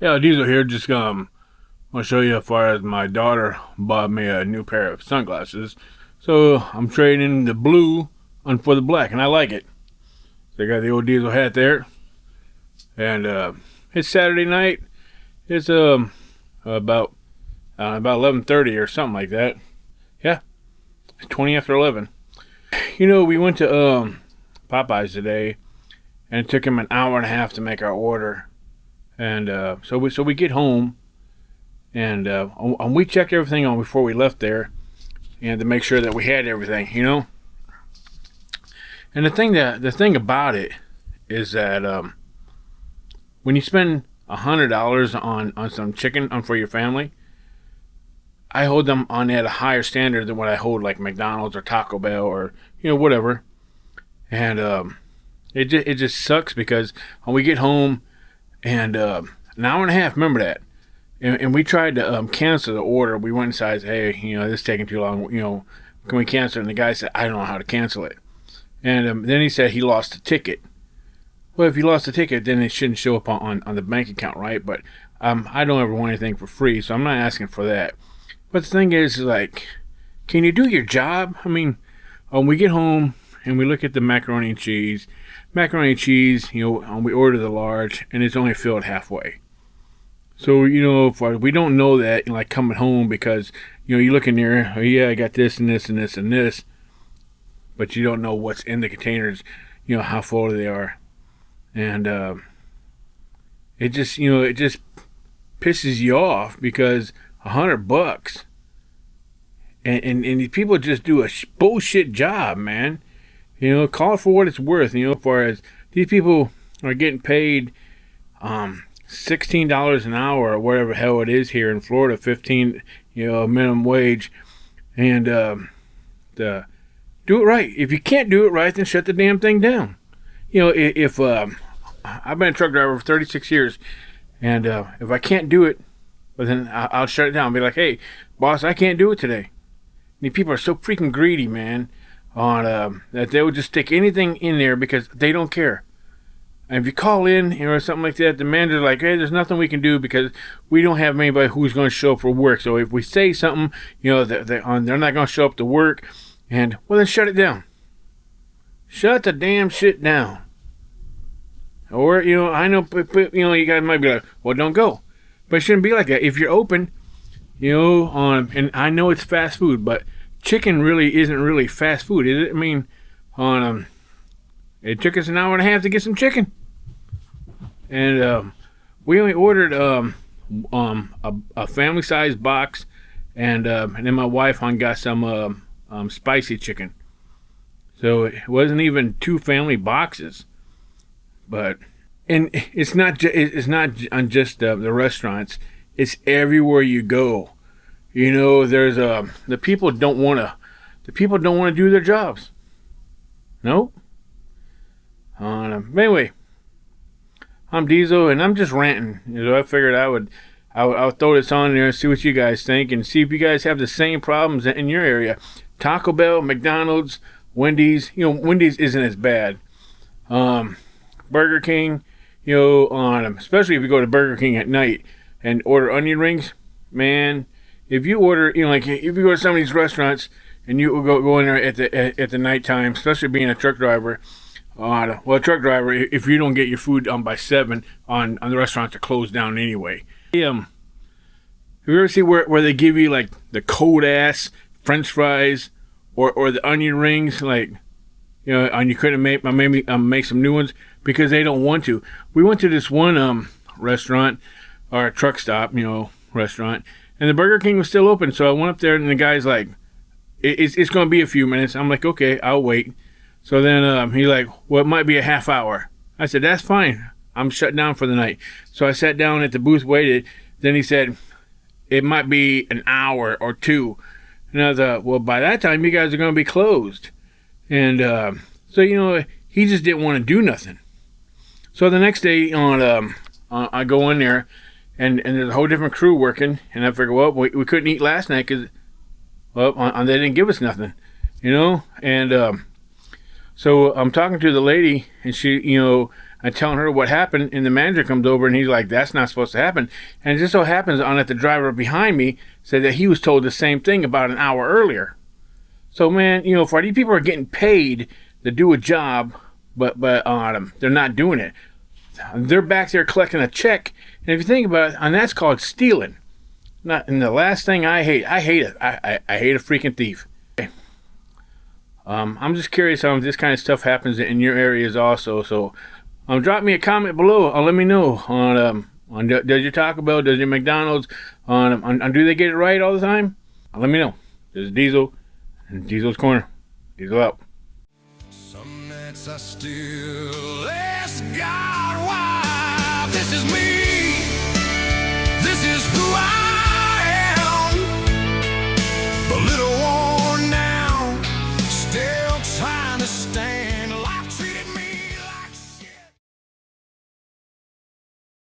Yeah, Diesel here. Just want to show you as far as my daughter bought me a new pair of sunglasses. So I'm trading the blue on for the black, and I like it. So I got the old Diesel hat there, and it's Saturday night. It's about 11:30 or something like that. Yeah, 20 after 11. You know, we went to Popeyes today, and it took him an hour and a half to make our order. And so we get home, and we checked everything on before we left there, and to make sure that we had everything, you know. And the thing about it is that when you spend $100 on some chicken for your family, I hold them on at a higher standard than what I hold like McDonald's or Taco Bell or whatever. And it just sucks because when we get home. And an hour and a half, remember that. And we tried to cancel the order. We went inside and said, hey, this is taking too long. Can we cancel it? And the guy said, I don't know how to cancel it. And then he said he lost the ticket. Well, if you lost the ticket, then it shouldn't show up on the bank account, right? But I don't ever want anything for free, so I'm not asking for that. But the thing is, like, can you do your job? I mean, when we get home and we look at the macaroni and cheese, we order the large, and it's only filled halfway. So, we don't know that, like, coming home because, you look in there, oh, yeah, I got this and this and this and this, but you don't know what's in the containers, how full they are. And it just pisses you off because $100, and these people just do a bullshit job, man. Call it for what it's worth. As far as these people are getting paid $16 an hour or whatever the hell it is here in Florida, 15, minimum wage, and do it right. If you can't do it right, then shut the damn thing down. If I've been a truck driver for 36 years, and if I can't do it, well, then I'll shut it down. Be like, hey, boss, I can't do it today. These people are so freaking greedy, man. On that they would just stick anything in there because they don't care. And if you call in or something like that, the manager's like, hey, there's nothing we can do because we don't have anybody who's going to show up for work. So if we say something, they're not going to show up to work, and well, then shut it down. Shut the damn shit down. Or I know, you guys might be like, well, don't go, but it shouldn't be like that. If you're open, and I know it's fast food, but chicken really isn't really fast food, is it? I mean, it took us an hour and a half to get some chicken, and we only ordered a family-sized box, and then my wife got some spicy chicken, so it wasn't even 2 family boxes. But and it's not on just the restaurants; it's everywhere you go. There's the people don't want to do their jobs. Nope. Anyway, I'm Diesel, and I'm just ranting. I figured I would throw this on there and see what you guys think, and see if you guys have the same problems in your area. Taco Bell, McDonald's, Wendy's. Wendy's isn't as bad. Burger King. Especially if you go to Burger King at night and order onion rings, man. If you order, if you go to some of these restaurants and you go in there at the nighttime, especially being a truck driver, if you don't get your food by 7, on the restaurants are closed down anyway. Have you ever see where they give you like the cold ass French fries or the onion rings, like, and you couldn't make some new ones because they don't want to. We went to this one restaurant or a truck stop, restaurant. And the Burger King was still open, so I went up there, and the guy's like, it's going to be a few minutes. I'm like, okay, I'll wait. So then he's like, well, it might be a half hour. I said, that's fine. I'm shut down for the night. So I sat down at the booth, waited. Then he said, it might be an hour or 2. And I was like, well, by that time, you guys are going to be closed. And so, he just didn't want to do nothing. So the next day, I go in there, and there's a whole different crew working, and I figure, well, we couldn't eat last night because, well, they didn't give us nothing, and so I'm talking to the lady, and she, I'm telling her what happened, and the manager comes over and he's like, "That's not supposed to happen." And it just so happens on that the driver behind me said that he was told the same thing about an hour earlier. So man, you know, for these people are getting paid to do a job, but they're not doing it. They're back there collecting a check, and if you think about it, and that's called stealing. Not, and the last thing I hate it. I hate a freaking thief. I'm just curious how this kind of stuff happens in your areas also. So, drop me a comment below. Let me know on does your Taco Bell, does your McDonald's, on do they get it right all the time? Let me know. This is Diesel, and Diesel's Corner. Diesel out. Some nights I still ask God why this is me.